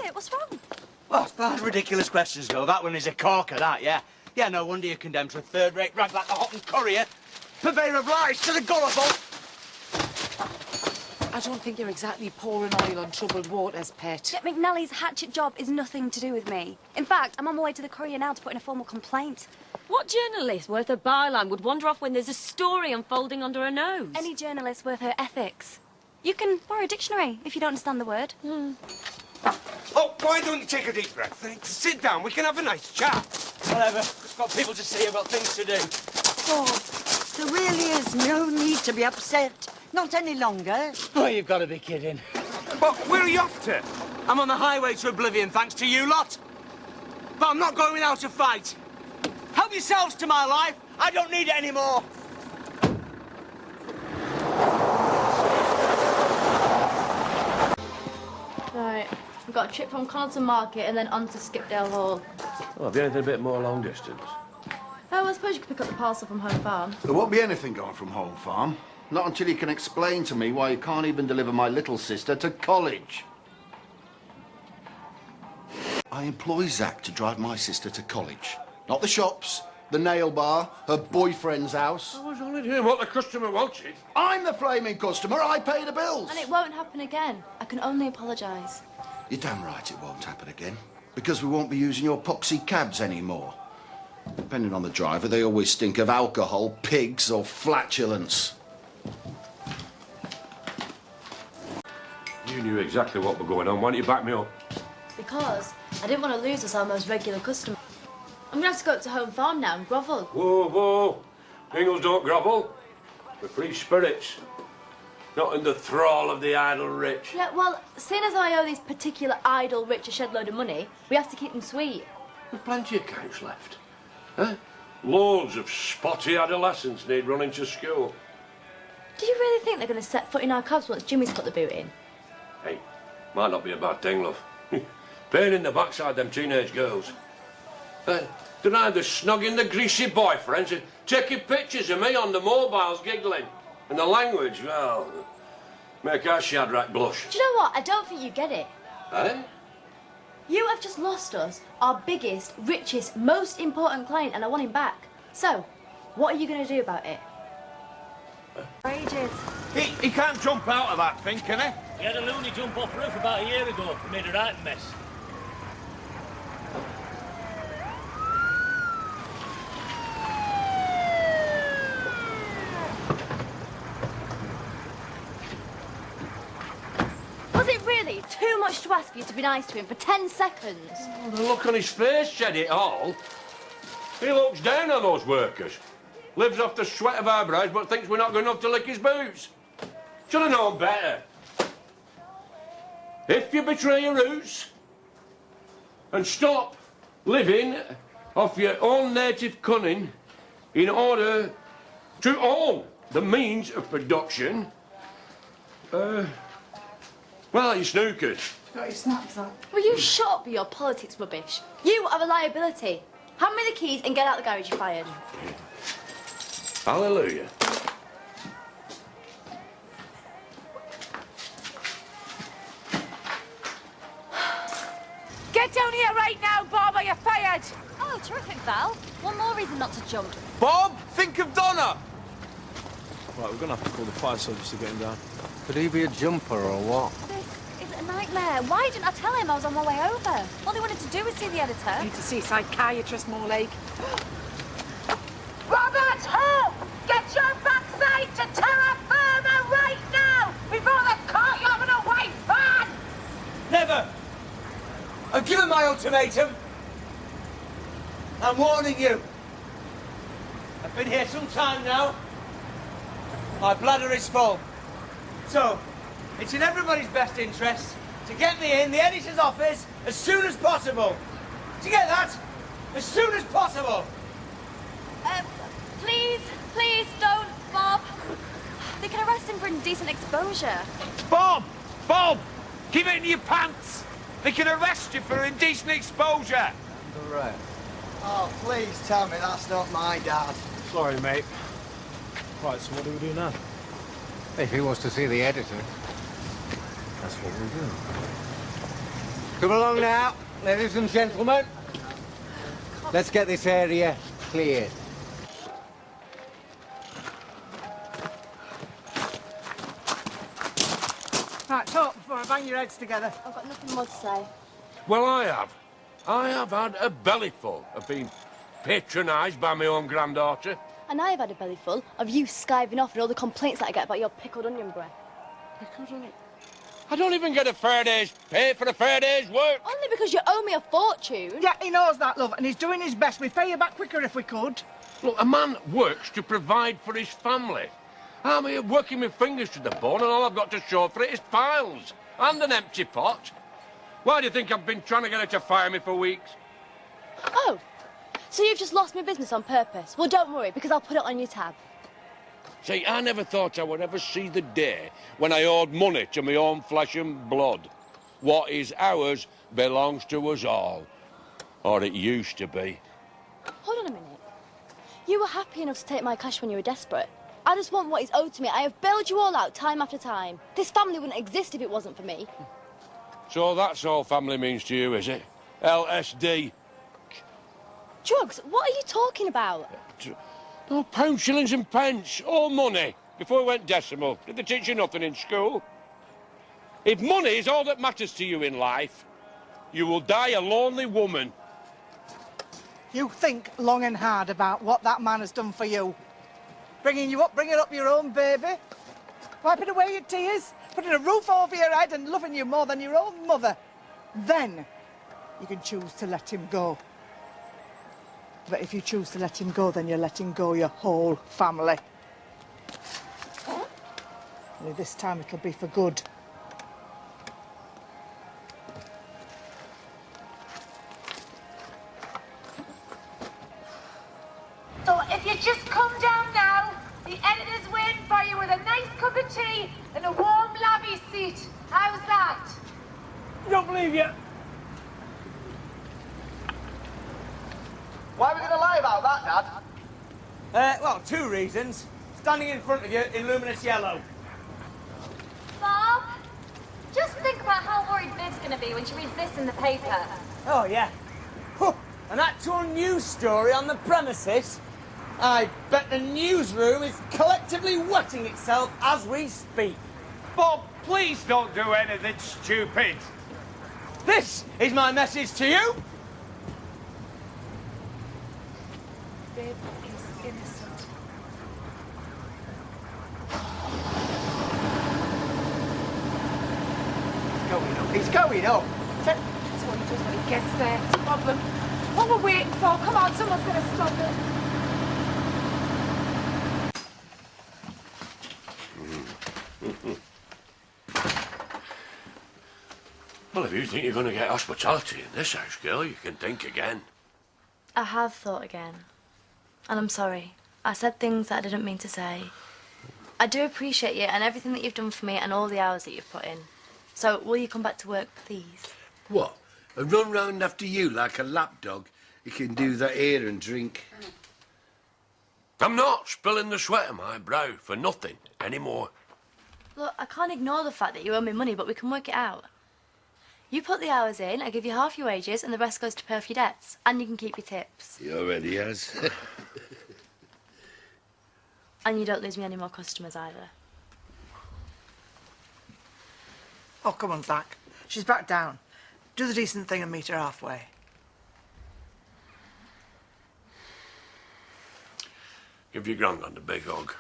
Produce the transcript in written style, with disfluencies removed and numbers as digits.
it. What's wrong? Well, as far as ridiculous questions go, that one is a corker, that, yeah. Yeah, no wonder you're condemned to a third-rate rag like the hot and courier. Purveyor of lies to the gullible. I don't think you're exactly pouring oil on troubled waters, Pet. Yeah, McNally's hatchet job is nothing to do with me. In fact, I'm on my way to the courier now to put in a formal complaint. What journalist worth a byline would wander off when there's a story unfolding under her nose? Any journalist worth her ethics. You can borrow a dictionary if you don't understand the word. Oh, why don't you take a deep breath? Sit down, we can have a nice chat. Whatever. I've got people to see, I've got things to do. Oh, there really is no need to be upset. Not any longer. Oh, you've got to be kidding. But where are you off to? I'm on the highway to oblivion, thanks to you lot. But I'm not going without a fight. Help yourselves to my life. I don't need it anymore. Right, we've got a trip from Connaughton Market and then on to Skipdale Hall. Well, have you anything a bit more long distance? Oh, I suppose you could pick up the parcel from Home Farm. There won't be anything going from Home Farm. Not until you can explain to me why you can't even deliver my little sister to college. I employ Zach to drive my sister to college. Not the shops, the nail bar, her boyfriend's house. I was only doing what the customer wanted. I'm the flaming customer. I pay the bills. And it won't happen again. I can only apologise. You're damn right it won't happen again. Because we won't be using your poxy cabs anymore. Depending on the driver, they always stink of alcohol, pigs or flatulence. You knew exactly what was going on. Why don't you back me up? Because I didn't want to lose us our most regular customer. I'm going to have to go up to Home Farm now and grovel. Whoa, whoa. Ingles don't grovel. We're free spirits. Not in the thrall of the idle rich. Yeah, well, seeing as I owe these particular idle rich a shed load of money, we have to keep them sweet. There's plenty of cows left. Huh? Loads of spotty adolescents need running to school. Do you really think they're going to set foot in our cabs once Jimmy's put the boot in? Hey, might not be a bad thing, love. Pain in the backside, them teenage girls. They're either snogging the greasy boyfriends and taking pictures of me on the mobiles giggling. And the language, well, make our Shadrach blush. Do you know what? I don't think you get it. Eh? You have just lost us, our biggest, richest, most important client, and I want him back. So, what are you going to do about it? Ages. He can't jump out of that thing, can he? He had a loony jump off roof about a year ago. He made a right mess. Was it really too much to ask you to be nice to him for 10 seconds? Oh, the look on his face said it all. He looks down on those workers. Lives off the sweat of our brows, but thinks we're not good enough to lick his boots. Should have known better. If you betray your roots and stop living off your own native cunning in order to own the means of production, well, you're snookered. Got your snaps on. Will you shut up with your politics rubbish? You are a liability. Hand me the keys and get out the garage, you're fired. Hallelujah. Get down here right now, Bob, or you're fired. Oh, terrific, Val. One more reason not to jump. Bob, think of Donna. Right, we're going to have to call the fire service to get him down. Could he be a jumper or what? This is a nightmare. Why didn't I tell him I was on my way over? All he wanted to do was see the editor. I need to see psychiatrist, Morlake. Robert! Oh! Get your backside to terra firma right now! Before they caught you having a white van! Never! I've given my ultimatum. I'm warning you. I've been here some time now. My bladder is full. So, it's in everybody's best interest to get me in the editor's office as soon as possible. Do you get that? As soon as possible. Please don't, Bob. They can arrest him for indecent exposure. Bob! Bob! Keep it in your pants! They can arrest you for indecent exposure! Correct. Oh, please tell me that's not my dad. Sorry, mate. Right, so what do we do now? If he wants to see the editor, that's what we'll do. Come along now, ladies and gentlemen. Let's get this area cleared. Right, talk before I bang your heads together. I've got nothing more to say. Well, I have. I have had a bellyful of being patronised by my own granddaughter. And I have had a bellyful of you skiving off and all the complaints that I get about your pickled onion breath. Pickled onion? I don't even get a fair day's pay for a fair day's work. Only because you owe me a fortune. Yeah, he knows that, love, and he's doing his best. We'd pay you back quicker if we could. Look, a man works to provide for his family. I'm here working my fingers to the bone, and all I've got to show for it is piles and an empty pot. Why do you think I've been trying to get her to fire me for weeks? Oh, so you've just lost my business on purpose? Well, don't worry, because I'll put it on your tab. See, I never thought I would ever see the day when I owed money to my own flesh and blood. What is ours belongs to us all. Or it used to be. Hold on a minute. You were happy enough to take my cash when you were desperate. I just want what is owed to me. I have bailed you all out time after time. This family wouldn't exist if it wasn't for me. So that's all family means to you, is it? LSD? Drugs? What are you talking about? No, pounds, shillings and pence. All money. Before we went decimal. Did they teach you nothing in school? If money is all that matters to you in life, you will die a lonely woman. You think long and hard about what that man has done for you. Bringing you up, bringing up your own baby. Wiping away your tears. Putting a roof over your head and loving you more than your own mother. Then you can choose to let him go. But if you choose to let him go, then you're letting go your whole family. Only this time it'll be for good. So if you just come down now, the editor's waiting for you with a nice cup of tea and a warm lavvy seat. How's that? Don't believe you. Why are we going to lie about that, Dad? Well, two reasons. Standing in front of you in luminous yellow. Bob, just think about how worried Viv's going to be when she reads this in the paper. Oh, yeah. Huh. An actual news story on the premises. I bet the newsroom is collectively wetting itself as we speak. Bob, please don't do anything stupid. This is my message to you. Viv is innocent. He's going up. That's what he does when he gets there. It's a problem. What we're waiting for? Come on, someone's going to stop it. Well, if you think you're going to get hospitality in this house, girl, you can think again. I have thought again. And I'm sorry. I said things that I didn't mean to say. I do appreciate you and everything that you've done for me and all the hours that you've put in. So, will you come back to work, please? What? A run round after you like a lapdog? You can do that here and drink. I'm not spilling the sweat of my brow for nothing anymore. Look, I can't ignore the fact that you owe me money, but we can work it out. You put the hours in, I give you half your wages, and the rest goes to pay off your debts. And you can keep your tips. He already has. And you don't lose me any more customers either. Oh, come on, Zach. She's back down. Do the decent thing and meet her halfway. Give your granddad a big hug.